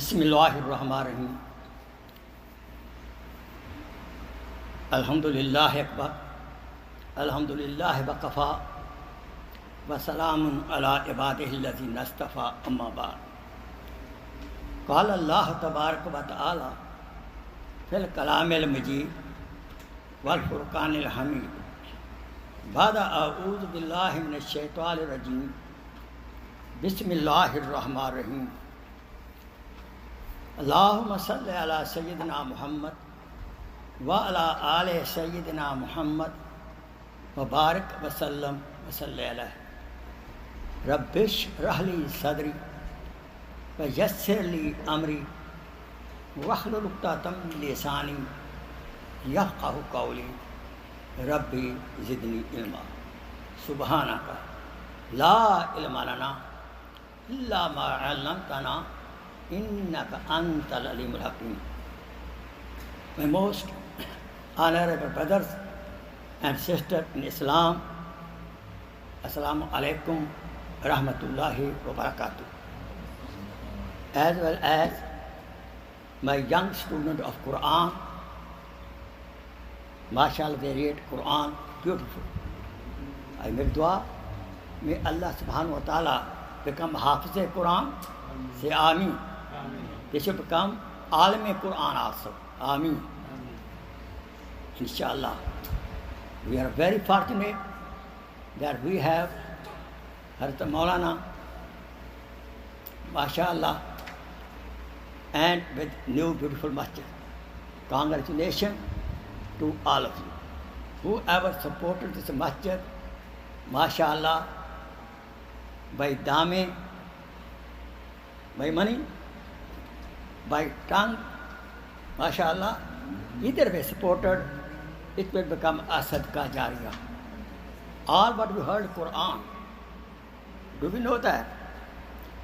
बिस्मिल्लाहिर्रहमानिर्रहीम। अल्हम्दुलिल्लाह अकबर, अल्हम्दुलिल्लाह वकफ़ा व सलामुन अला इबादिहिल्लज़ीना इस्तफ़ा, अम्मा बाद। क़ाल अल्लाह तबारक व तआला फ़िल कलामिल मजीद वल फ़ुरक़ानिल हमीद, बादा अऊज़ु बिल्लाहि मिनश शैतानिर रजीम, बिस्मिल्लाहिर्रहमानिर्रहीम। अल्लाहुम्मा सल्लि अला सय्यिदिना मुहम्मद व अला आले सय्यिदिना मुहम्मद व बारिक वसल्लम वसल्लि अलैहि। रब्बिश रहली सदरी व यस्सिर ली अमरी वहलुल उक़दतम मिन लिसानी यफ़क़हू क़ौली। रब्बी ज़िदनी इल्मा। सुब्हानका ला इल्मा लना इल्ला मा अल्लमतना इन्नका अंतल अलीमुल हकीम। My most honorable brothers and sisters in Islam, Assalamu alaikum rahmatullahi wa barakatuh. As well as my young student of Quran, mashallah, they read Quran beautiful. I make dua, may Allah subhanahu wa ta'ala become Hafiz Quran. Say Ameen. They should become Alim Quran also. Ameen. Inshallah. We are very fortunate that we have Hazrat Maulana, mashallah, and with new beautiful masjid. Congratulations to all of you. Whoever supported this masjid, mashallah, by dame, by money, by tongue, mashallah, either way supported, it will become a sadaqah jariyah. All what we heard Quran, do we know that?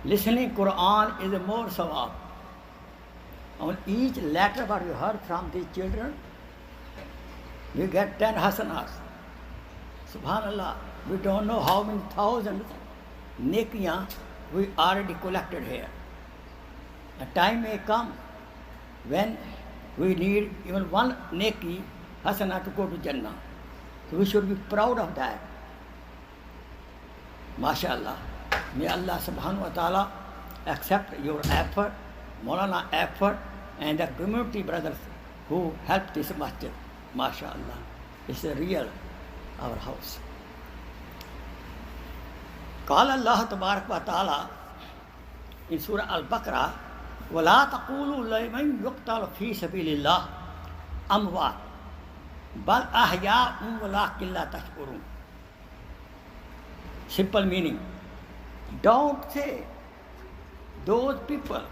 Listening Quran is a more sawab. On each letter what you heard from these children, you get 10 hasanahs. Subhanallah, we don't know how many thousands nekiyah we already collected here. A time may come when we need even one neki hasana to go to Jannah. So we should be proud of that. MashaAllah. May Allah subhanahu wa ta'ala accept your effort, Maulana effort, and the community brothers who helped this masjid. MashaAllah. It's a real our house. Qala Allah tabarak wa ta'ala in Surah Al-Baqarah, وَلَا تَقُولُوا لِمَنْ يُقْتَلُ فِي سَبِيلِ اللَّهِ أَمْوَاتٌ بَلْ أَحْيَاءٌ وَلَكِنْ لَا تَشْعُرُونَ. Simple meaning. Don't say those people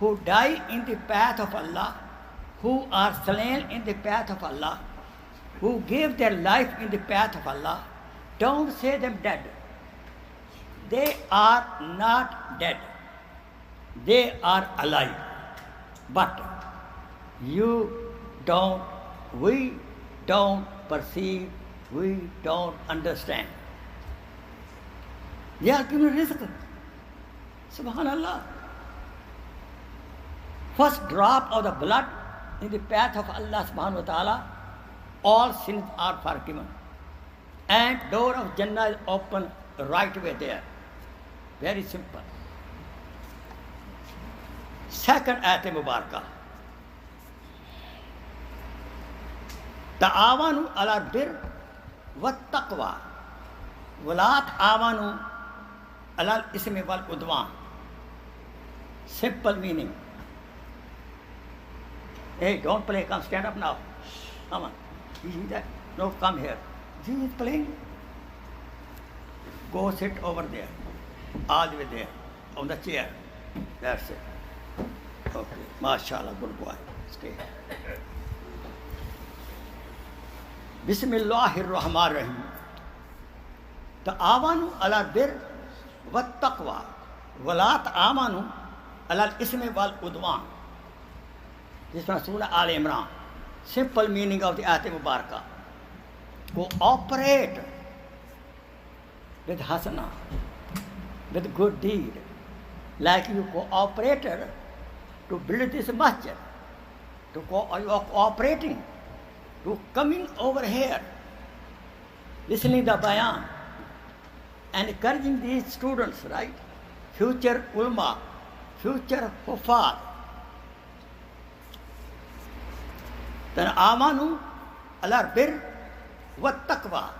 who die in the path of Allah, who are slain in the path of Allah, who gave their life in the path of Allah, don't say them dead. They are not dead. They are alive. But you don't, we don't perceive, we don't understand. They are given rizq. Subhanallah. First drop of the blood in the path of Allah subhanahu wa ta'ala, all sins are forgiven. And door of Jannah is open right away there. Very simple. Second ayat mubarakah. Ta'awanu ala bir wa taqwa wa la ta'awanu ala ismi wal udwan. Simple meaning. Hey, don't play, come stand up now. Come on. You see that? No, come here. See, he's playing. Go sit over there. All the way there. On the chair. That's it. Okay. MashaAllah, good boy. Stay. Bismillahirrahmanirrahim. Ta'awanu ala bir wa taqwa wa la ta'awanu ala ismi wal udwan. This is from Surah Al-Imran. Simple meaning of the ayat mubarakah. Cooperate with hasana, with good deed, like you cooperated to build this masjid, to cooperating, to coming over here, listening the bayan, and encouraging these students, right? Future ulama, future kuffar. Then amanu ala bir wa taqwa,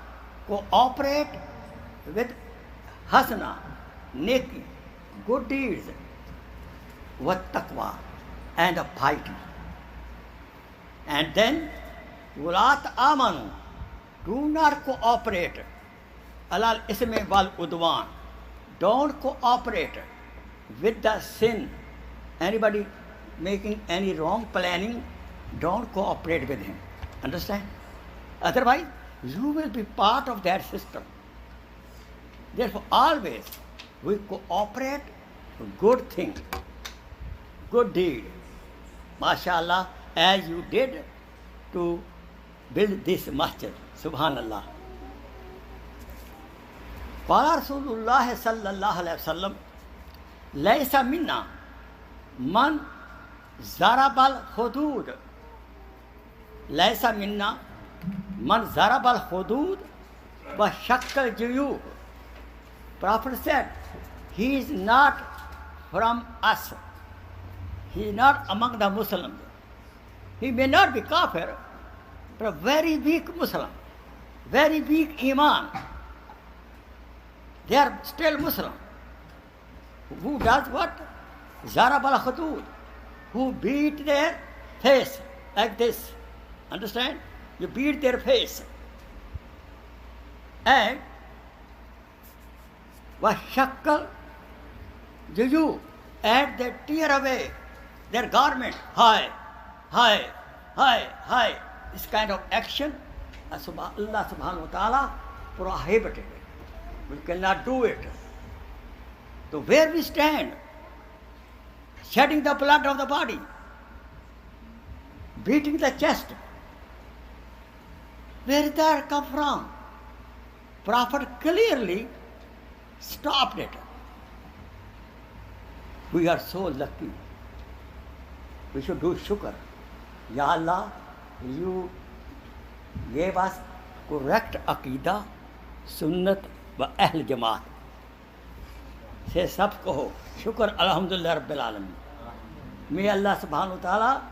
cooperate with hasana, neki, good deeds, wa taqwa, and piety. And then wulat amanu, do not cooperate alal isme wal udwan, don't cooperate with the sin. Anybody making any wrong planning, don't cooperate with him. Understand? Otherwise, you will be part of that system. Therefore, always we cooperate good thing, good deed. MashaAllah, as you did to build this masjid. Subhanallah. Qala Rasulullah sallallahu alaihi wasallam, laysa minna man zarabal hudud. Laysa minna man zarabal hudud wa shakkal juyub. Prophet said, he is not from us. He is not among the Muslims. He may not be kafir, but a very weak Muslim, very weak iman. They are still Muslim. Who does what? Zarab al-Khudud. Who beat their face like this. Understand? You beat their face. And washakkal juju, and they tear away their garment. High, high, high, high. This kind of action, Allah subhanahu wa ta'ala prohibited it. We cannot do it. So where we stand, shedding the blood of the body, beating the chest, where did that come from? Prophet clearly stopped it. We are so lucky. We should do shukr. Ya Allah, you gave us correct aqidah, sunnat wa ahl jamaat. Say sab kaho, shukr alhamdulillah rabbil alamin. May Allah subhanahu wa ta'ala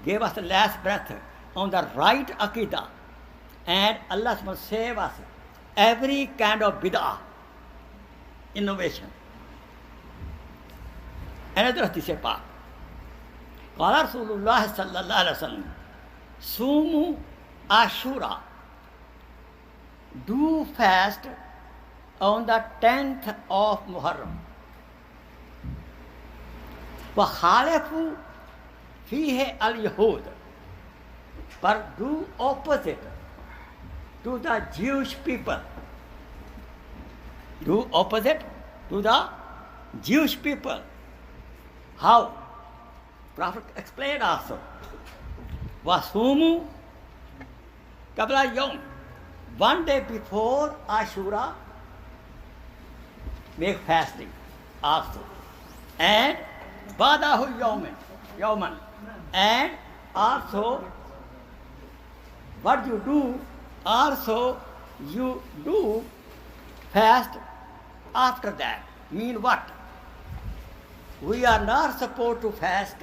give us the last breath on the right aqidah, and Allah subhanahu wa ta'ala save us every kind of bid'ah, innovation. Another hadith is Pak. Qala Rasulullah sallallahu alaihi wasallam, Sumu Ashura, do fast on the 10th of Muharram. وَخَالِفُوا فِيهِ الْيَهُودَ, but do opposite to the Jewish people. Do opposite to the Jewish people. How? Prophet explained also. وَصُومُوا قَبْلَ يَوْمٍ, one day before Ashura, make fasting also. And Badahu Yawman. And also, what you do, also you do fast after that. Mean what? We are not supposed to fast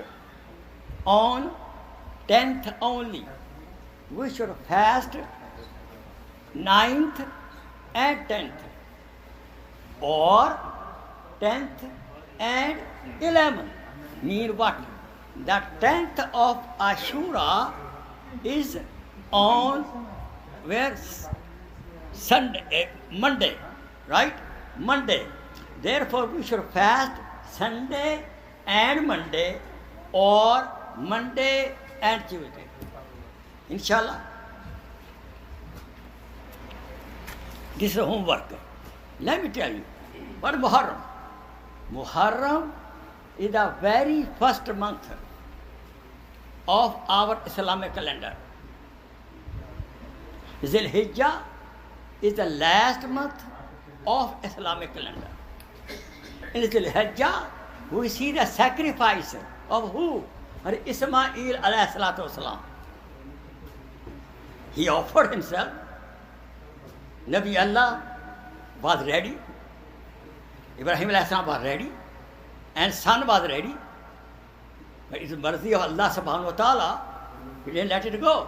on 10th only. We should fast 9th and 10th, or 10th and 11th. Mean what? The 10th of Ashura is on where? Sunday, Monday, right? Monday. Therefore, we should fast Sunday and Monday, or Monday and Tuesday. Inshallah. This is homework. Let me tell you, what Muharram? Muharram is the very first month of our Islamic calendar. Zil-Hijjah is the last month of Islamic calendar. In Zil-Hijjah, we see the sacrifice of who? Ismail alayhi salatu wasalam. He offered himself. Nabi Allah was ready. Ibrahim alayhi salam was ready. And son was ready. But it's the mercy of Allah subhanahu wa ta'ala. He didn't let it go.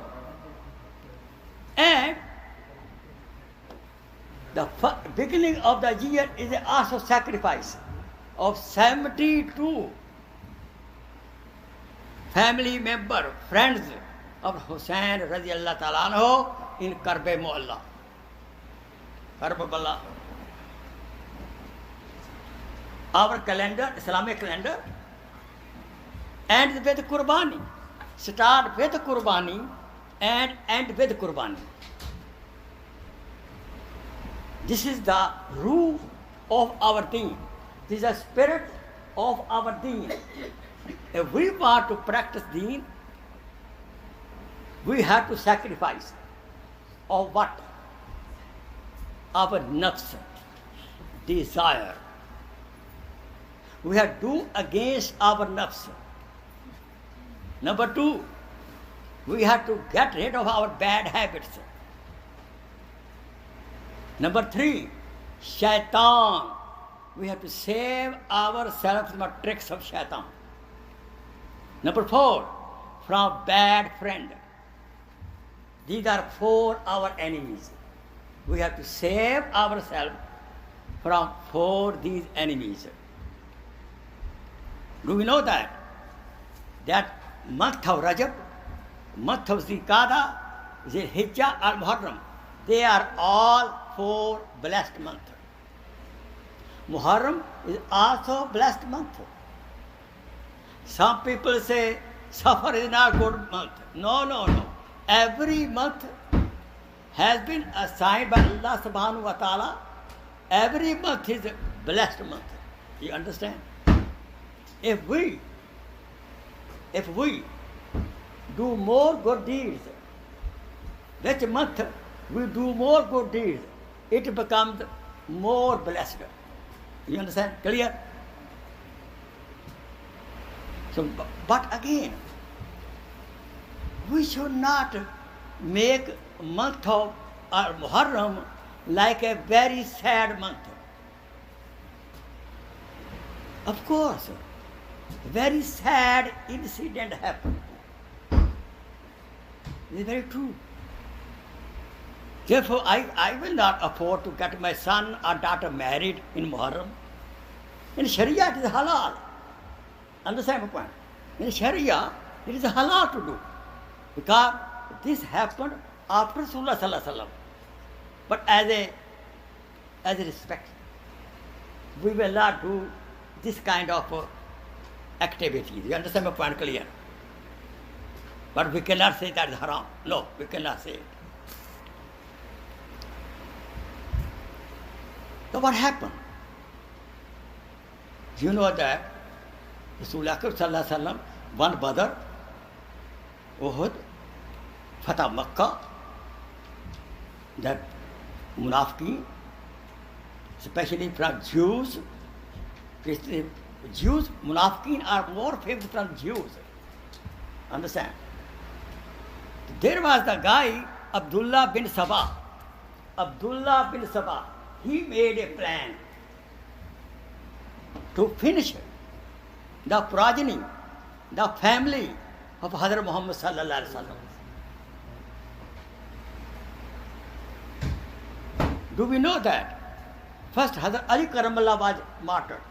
And the beginning of the year is also sacrifice of 72 family member, friends of Hussain radiallahu ta'ala anhu in Karbe Mu'alla. Karbala. Our calendar, Islamic calendar, ends with Qurbani. Start with Qurbani and end with Qurbani. This is the root of our deen. This is the spirit of our deen. If we want to practice deen, we have to sacrifice of what? Our nafs, desire. We have to do against our nafs. Number two, we have to get rid of our bad habits. Number three, shaitan. We have to save ourselves from the tricks of shaitan. Number four, from bad friend. These are four our enemies. We have to save ourselves from four these enemies. Do we know that? That month of Rajab, month of Zikada, Zilhijjah, Al-Muharram, they are all four blessed months. Muharram is also blessed month. Some people say Safar is not good month. No. Every month has been assigned by Allah subhanahu wa ta'ala. Every month is a blessed month. You understand? If we do more good deeds, which month we do more good deeds, it becomes more blessed. You understand? Clear? So, but again, we should not make month of Muharram like a very sad month. Of course, very sad incident happened. It is very true. Therefore, I will not afford to get my son or daughter married in Muharram. In Sharia, it is halal. Understand my point? In Sharia, it is halal to do. Because this happened after Rasulullah sallallahu alaihi wasallam. But as a respect, we will not do this kind of activities. You understand my point clear? But we cannot say that is haram. No, we cannot say it. So what happened? You know that Rasulullah sallallahu alaihi wasallam won Badr, Uhud, Fatah Makkah, that Munafiqeen, especially from Jews, Munafiqeen are more favored from Jews. Understand? There was the guy, Abdullah bin Sabah. Abdullah bin Sabah, he made a plan to finish the progeny, the family of Hazrat Muhammad sallallahu alaihi wasallam. Do we know that? First, Hazrat Ali Karamallah was martyred.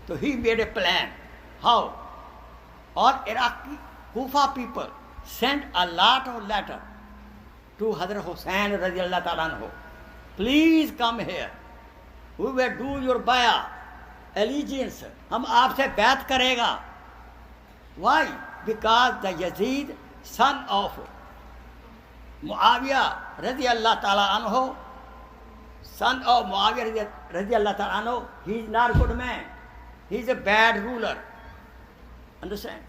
So he made a plan. How? All Iraqi Kufa people sent a lot of letter to Hazrat Hussain radiallahu ta'ala anhu. Please come here. We will do your bayah, allegiance. हम आपसे बैत करेगा. Why? Because the Yazid, son of Muawiyah radiallahu ta'ala anhu, son of Muawiyah radiallahu ta'ala anhu, he is not a good man. He is a bad ruler. Understand?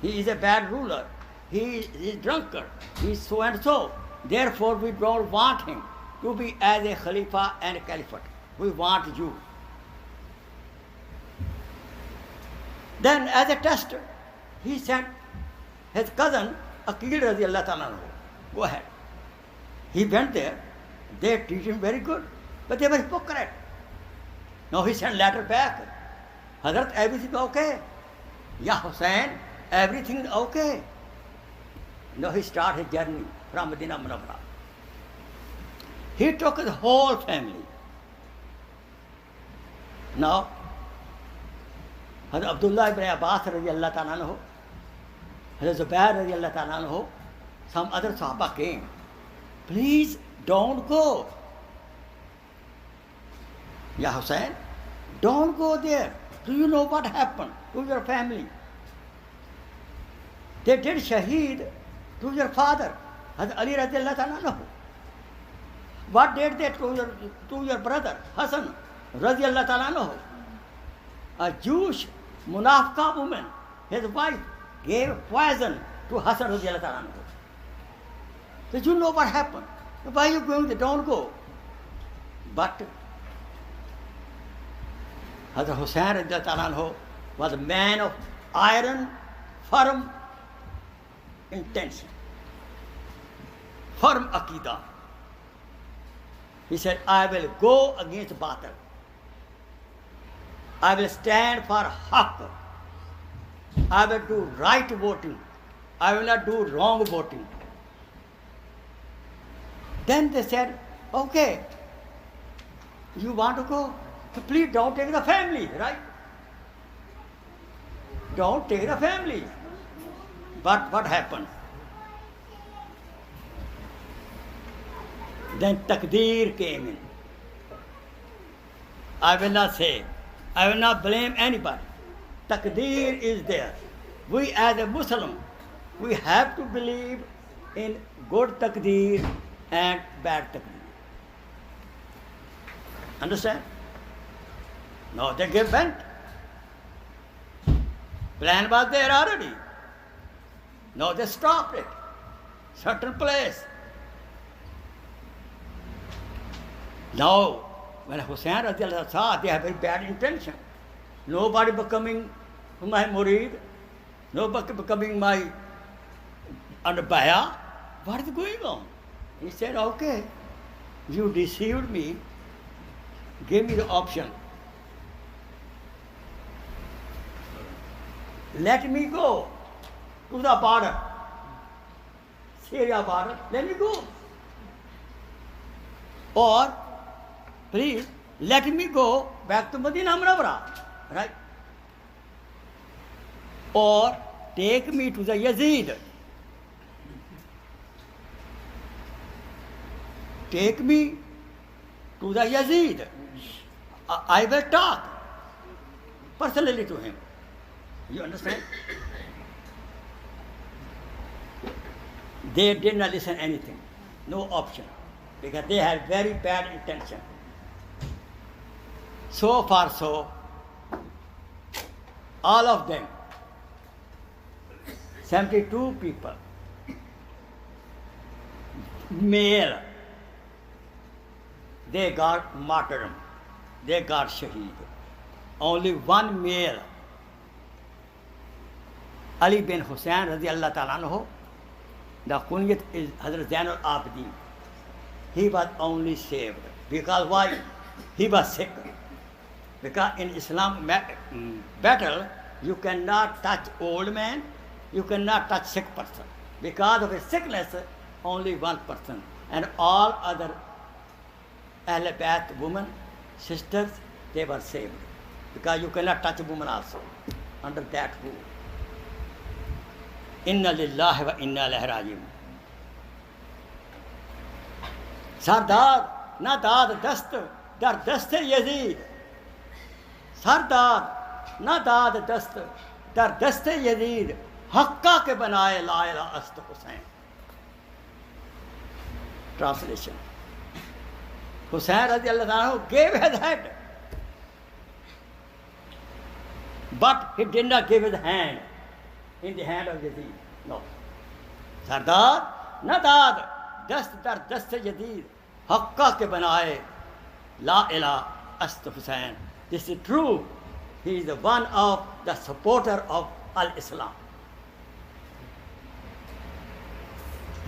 He is a bad ruler. He is drunkard. He is so and so. Therefore, we don't want him to be as a Khalifa and a Caliphate. We want you. Then as a test, he sent his cousin, Aqil radiallahu ta'ala anhu. Go ahead. He went there. They treated him very good. But they were hypocrite. Now he sent letter back. Hazrat, everything okay? Ya Hussain, everything is okay. Now he started his journey from Medina Munawwara. He took his whole family. Now, Hazrat Abdullah ibn Abbas radiallahu ta'ala anhu, Hazrat Zubair radiallahu ta'ala anhu, some other Sahaba came. Please don't go. Ya Hussain, don't go there. Do you know what happened to your family? They did shaheed to your father, Hazrat Ali radiallahu ta'ala anhu. What did they to your brother, Hassan radiallahu ta'ala anhu? A Jewish Munafiqah woman, his wife, gave poison to Hassan radiallahu ta'ala anhu. So you know what happened. Why are you going there? Don't go. But Hazrat Hussain radiallahu ta'ala anhu was a man of iron, firm intention, firm aqidah. He said, I will go against batil. I will stand for haqq. I will do right voting. I will not do wrong voting. Then they said, okay, you want to go? So please don't take the family, right? Don't take the family. But what happened? Then takdeer came in. I will not say, I will not blame anybody. Takdeer is there. We as a Muslim, we have to believe in good takdeer and bad takdeer. Understand? Now they gave vent. Plan was there already. Now they stopped it. Certain place. Now, when Hussain radiallahu saw they have very bad intention, nobody becoming my murid, nobody becoming my under baya, what is going on? He said, okay, you deceived me, give me the option. Let me go to the border, Syria border, let me go. Or, please, let me go back to Medina Munawwara, right? Or, take me to the Yazid. Take me to the Yazid. I will talk personally to him. You understand? They did not listen anything. No option. Because they had very bad intention. So far so, all of them, 72 people, male, they got martyrdom, they got shaheed. Only one male, Ali bin Hussain radiallahu ta'ala anhu, the kunyat is Hazrat Zainul Abidin. He was only saved. Because why? He was sick. Because in Islam battle, you cannot touch old man, you cannot touch sick person. Because of his sickness, only one person. And all other Ahl Bayt women, sisters, they were saved. Because you cannot touch a woman also under that rule. Inna lillahi wa inna ilaihi raji'un. Sardar, na daad dast, dar daste Yazid. Sardar, na daad dast, dar daste Yazid. Hakka ke banaye la ilaha ast Hussain. Translation. Hussain radiallahu anhu gave his head, but he did not give his hand in the hand of Yazid. No. Sardar, na daad dast dar daste Yazid. Hakka ke banaye la ilaha ast Hussain. This is true. he is one of the supporter of Al-Islam.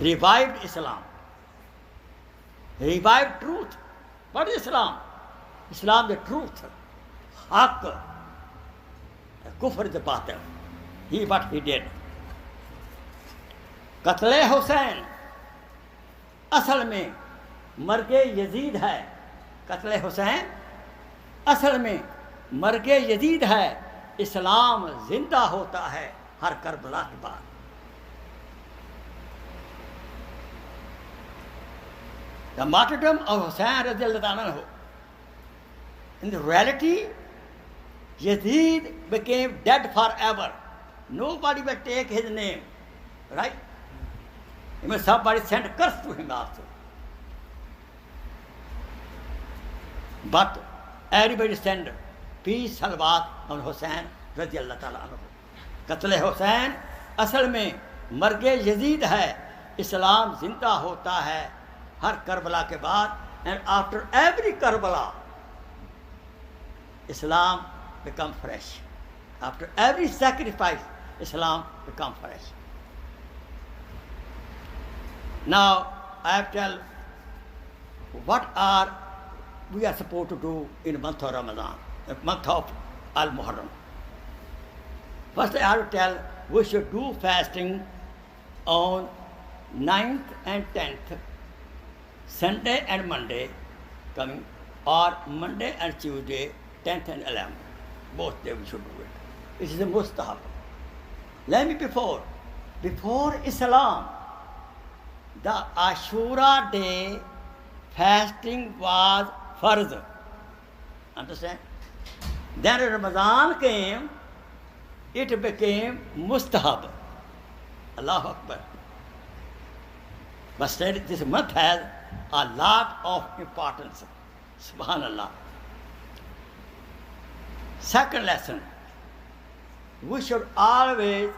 Revived Islam. Revived truth. What is Islam? Islam the truth. Haqq. Kufr is the batil. What he did. Qatl Hussain असल में मर्गे Yazid है. कत्ल हुसैन असल में मर्गे Yazid है. इस्लाम जिंदा होता है हर करबला के बाद. The martyrdom of Hussain radiallahu anhu. In the reality, Yazid became dead forever. Nobody will take his name, right? Even somebody sent a curse to him also. But everybody sent peace, salawat on Hussain radiallahu ta'ala anhu. Qatl Hussain असल में मर्गे Yazid है. इस्लाम जिंदा होता है हर Karbala के बाद. And after every Karbala, Islam become fresh. After every sacrifice, Islam become fresh. Now, I have to tell what we are supposed to do in the month of Ramadan, the month of Al-Muharram. First, I have to tell we should do fasting on 9th and 10th, Sunday and Monday coming, or Monday and Tuesday, 10th and 11th. Both days we should do it. It is a mustahab. Let me before Islam, the Ashura day fasting was farz. Understand? Then Ramadan came, it became mustahab. Allahu Akbar. But still, this month has a lot of importance. Subhanallah. Second lesson, we should always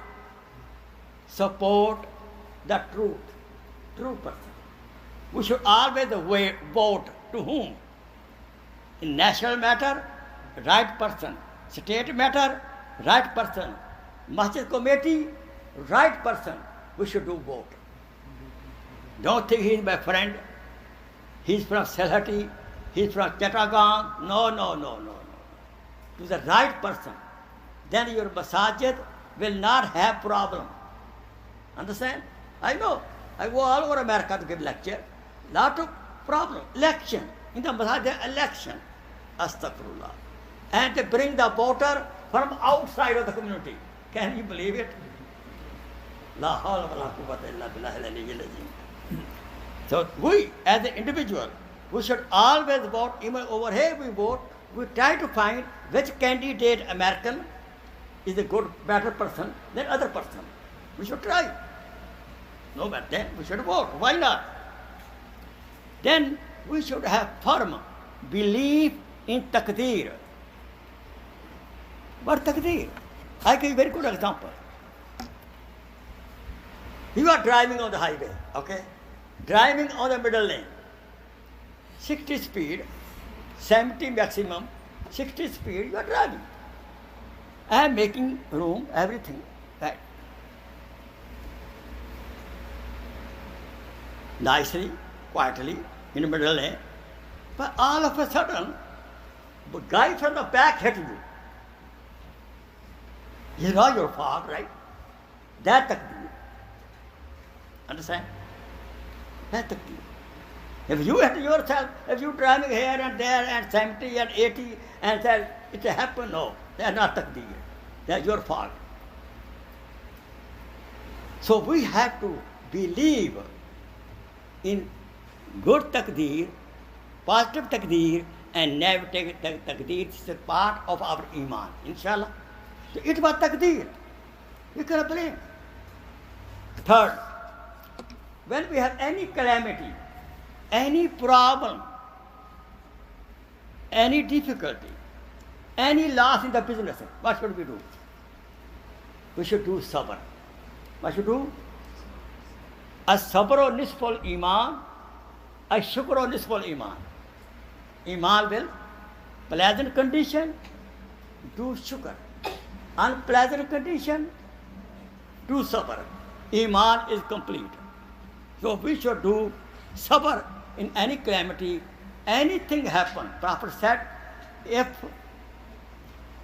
support the true person. We should always vote to whom? In national matter, right person. State matter, right person. Masjid committee, right person. We should do vote. Don't think he is my friend. He's from Selhati, he's from Chittagong. No. To the right person. Then your masajid will not have problem. Understand? I know. I go all over America to give lecture. Lot of problem. Election. In the masajid, election. Astaghfirullah. And they bring the voter from outside of the community. Can you believe it? La hawla wa la quwwata illa billahi al-aliyyil azim. So we, as an individual, we should always vote. Even over here we vote. We try to find which candidate American is a good, better person than other person. We should try. No, but then we should vote. Why not? Then we should have firm belief in taqdeer. What taqdeer? I give you a very good example. You are driving on the highway, okay? Driving on the middle lane. 60 speed, 70 maximum, 60 speed, you are driving. I am making room, everything, right? Nicely, quietly, in the middle lane. But all of a sudden, the guy from the back hit you. You know your fault, right? That takdeer. Understand? That takdeer. If you hit yourself, if you're driving here and there and 70 and 80 and that it happened, no, that's not takdeer. That's your fault. So we have to believe in good takdeer, positive takdeer, and negative takdeer. This is a part of our iman, inshallah. So it was takdeer. You cannot blame. Third, when we have any calamity, any problem, any difficulty, any loss in the business, what should we do? We should do sabr. What should we do? As-sabru nisful iman, as-shukru nisful iman. Iman will pleasant condition do shukr. Unpleasant condition, do sabr. Iman is complete. So we should do sabr in any calamity, anything happen. Prophet said, if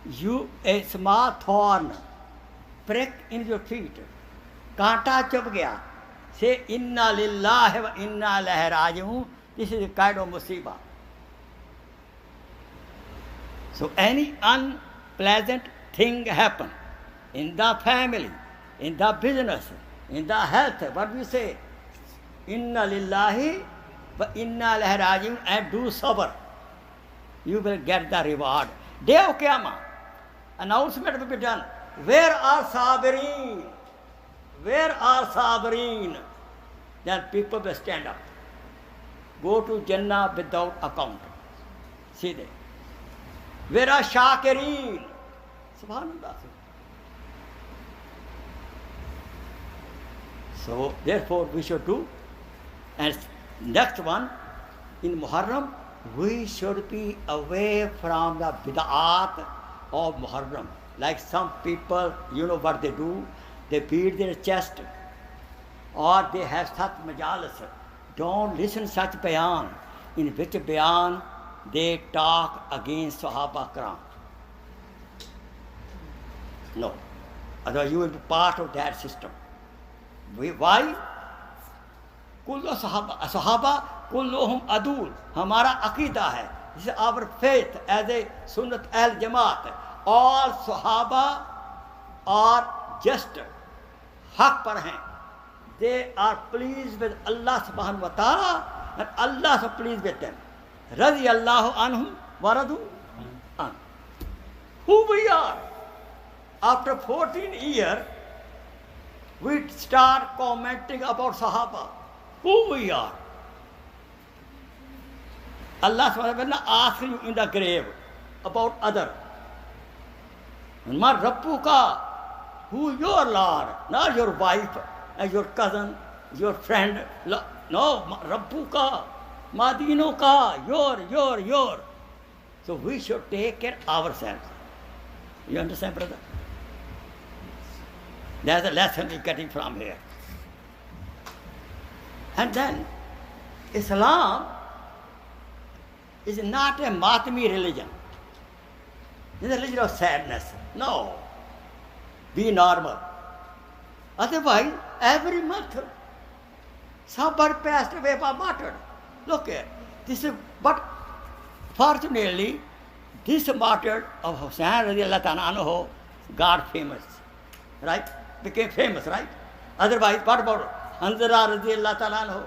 you a small thorn prick in your feet, kanta chub gaya, say inna lillahi wa inna ilaihi raji'un. This is a kind of musibah. So any unpleasant thing happen in the family, in the business, in the health, what we say? Inna lillahi wa inna ilaihi raji'un, and do sabr. You will get the reward. Day of Qiyamah, announcement will be done. Where are sabireen? Where are sabireen? Then people will stand up. Go to Jannah without account. See there. Where are shakireen? Subhanallah. So therefore we should do. And next one, in Muharram, we should be away from the bid'at of Muharram. Like some people, you know what they do? They beat their chest, or they have such majalis. Don't listen such bayan, in which bayan they talk against Sahaba Kiram. No. Otherwise you will be part of that system. Why? Kullu Sahaba, kulluhum adul. Hamara aqeeda hai. This is our faith as a Sunnat al-Jamaat. All Sahaba are just haq par hain. They are pleased with Allah subhanahu wa ta'ala, and Allah is pleased with them. Radiyallahu anhum wa radu an. Who we are? After 14 years, we start commenting about Sahaba. Who we are? Allah subhanahu wa ta'ala asks you in the grave about other. Ma Rabbuka, who your Lord, not your wife, and your cousin, your friend. No, Rabbuka, Madinuka, your. So we should take care of ourselves. You understand, brother? That's a lesson we're getting from here. And then, Islam is not a matami religion. It's a religion of sadness. No. Be normal. Otherwise, every month, somebody passed away by martyr. Look here. This is, but fortunately, this martyr of Hussain radiallahu ta'ala anhu got famous. Right? Became famous, right? Otherwise, what about Hamza radiallahu ta'ala anhu?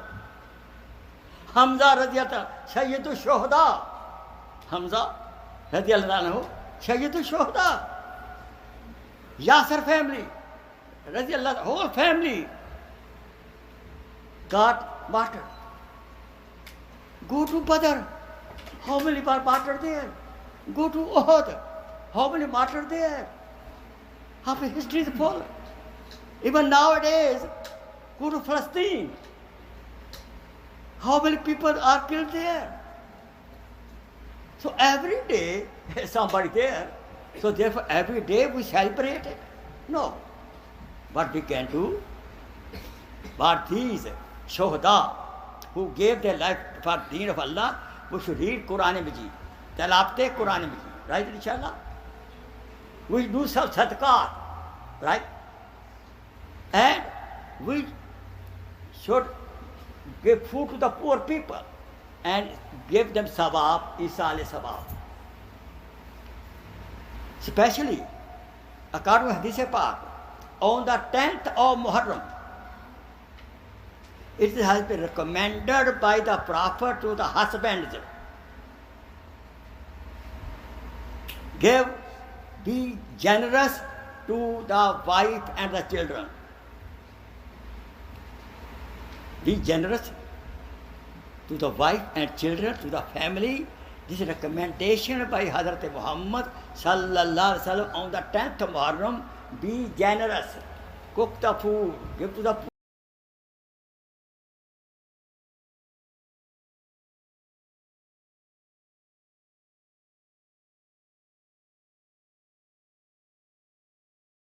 Hamza radiallahu ta'ala, Sayyidu Shuhada. Hamza radiallahu ta'ala anhu, Sayyidu Shuhada. Yasser family, radiallahu, whole family got martyred. Go to Badr, how many martyred there? Go to Uhud, how many martyred there? How many history is full. Even nowadays, go to Palestine, how many people are killed there? So every day, somebody there. So therefore, every day we celebrate it. No. What we can do, but these Shuhada who gave their life for the deen of Allah, we should read Quran Majid. Talabte Quran Majid. Right, inshallah? We do some sadaqah. Right? And we should give food to the poor people and give them sabab, isale sabab. Especially, according to Hadith Pak, on the 10th of Muharram, it has been recommended by the Prophet to the husbands. Be generous to the wife and the children. Be generous to the wife and children, to the family. This is a recommendation by Hazrat Muhammad sallallahu alaihi wasallam on the 10th of Muharram. Be generous. Cook the food, give to the